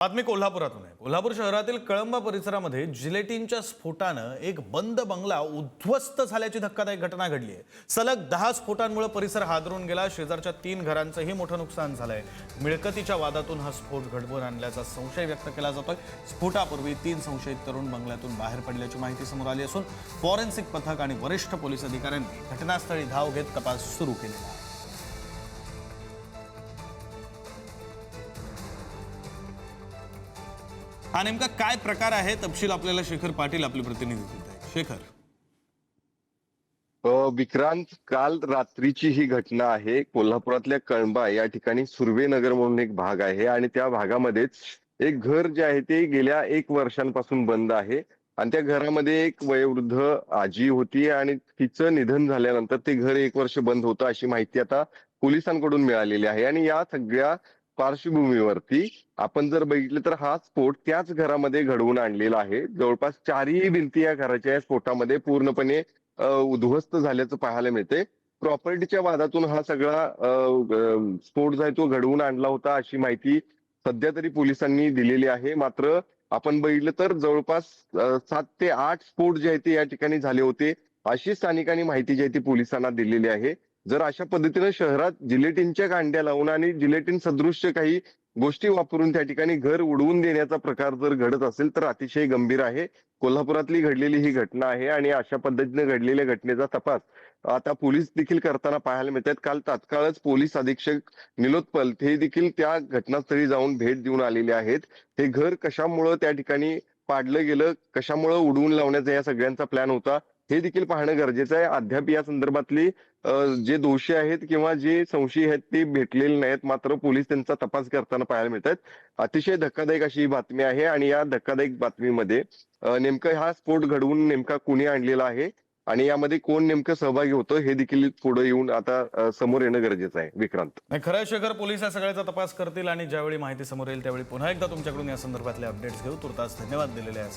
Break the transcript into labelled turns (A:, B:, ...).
A: बातमी कोल्हापुरातून आहे। कोल्हापूर शहरातील कळंबा परिसरामध्ये जिलेटिनच्या स्फोटानं एक बंद बंगला उद्ध्वस्त झाल्याची धक्कादायक घटना घडली आहे। सलग 10 स्फोटांमुळे परिसर हादरून गेला। शेजारच्या 3 घरांचंही मोठं नुकसान झालंय। मिळकतीच्या वादातून हा स्फोट घडवून आणल्याचा संशय व्यक्त केला जातोय। स्फोटापूर्वी 3 संशयित तरुण बंगल्यातून बाहेर पडल्याची माहिती समोर आली असून फॉरेन्सिक पथक आणि वरिष्ठ पोलीस अधिकाऱ्यांनी घटनास्थळी धाव घेत तपास सुरू केलेला आहे। हा नेमका काय प्रकार आहे तपशील आपल्याला शेखर पाटील आपले प्रतिनिधी देत आहेत। शेखर,
B: विक्रांत, काल रात्रीची ही घटना आहे। कोल्हापुरातल्या कळंबा या ठिकाणी सुर्वेनगर म्हणून एक भाग आहे आणि त्या भागामध्येच एक घर जे आहे ते गेल्या 1 वर्षांपासून बंद आहे आणि त्या घरामध्ये एक वयोवृद्ध आजी होती आणि तिचं निधन झाल्यानंतर ते घर 1 वर्ष बंद होतं अशी माहिती आता पोलिसांकडून मिळालेली आहे। आणि या सगळ्या पार्श्वभूमीवरती आपण जर बघितलं तर हा स्फोट त्याच घरामध्ये घडवून आणलेला आहे। जवळपास 4ही भिंती या घराच्या या स्फोटामध्ये पूर्णपणे उद्ध्वस्त झाल्याचं पाहायला मिळते। प्रॉपर्टीच्या वादातून हा सगळा स्फोट जो आहे तो घडवून आणला होता अशी माहिती सध्या तरी पोलिसांनी दिलेली आहे। मात्र आपण बघितलं तर जवळपास 7 ते 8 स्फोट जे आहेत ते या ठिकाणी झाले होते अशी स्थानिकांनी माहिती जी आहे ती पोलिसांना दिलेली आहे। जर अशा पद्धतीने शहरात जिलेटिनच्या कांड्या लावून आणि जिलेटिन सदृश्य काही गोष्टी वापरून त्या ठिकाणी घर उडवून देण्याचा प्रकार जर घडत असेल तर अतिशय गंभीर आहे। कोल्हापुरातली घडलेली ही घटना आहे आणि अशा पद्धतीने घडलेल्या घटनेचा तपास आता पोलीस देखील करताना पाहायला मिळतात। काल तात्काळच पोलीस अधीक्षक निलोद पल्त हे देखील त्या घटनास्थळी जाऊन भेट देऊन आलेले आहेत। हे घर कशामुळे त्या ठिकाणी पाडलं गेलं, कशामुळे उडवून लावण्याचा या सगळ्यांचा प्लॅन होता हे देखील पाहणं गरजेचं आहे। अद्याप या संदर्भातली जे दोषी आहेत किंवा जे संशयी आहेत ते भेटलेले नाहीत, मात्र पोलीस त्यांचा तपास करताना पाहायला मिळतात। अतिशय धक्कादायक अशी ही बातमी आहे आणि या धक्कादायक बातमीमध्ये नेमकं हा स्फोट घडवून नेमका कुणी आणलेला आहे आणि यामध्ये कोण नेमकं सहभागी होतं हे देखील पुढे येऊन आता समोर येणं गरजेचं आहे। विक्रांत,
A: खरं शेखर, पोलीस या सगळ्याचा तपास करतील आणि ज्यावेळी माहिती समोर येईल त्यावेळी पुन्हा एकदा तुमच्याकडून या संदर्भातले अपडेट्स घेऊ। तुर्तास धन्यवाद दिलेले आहे।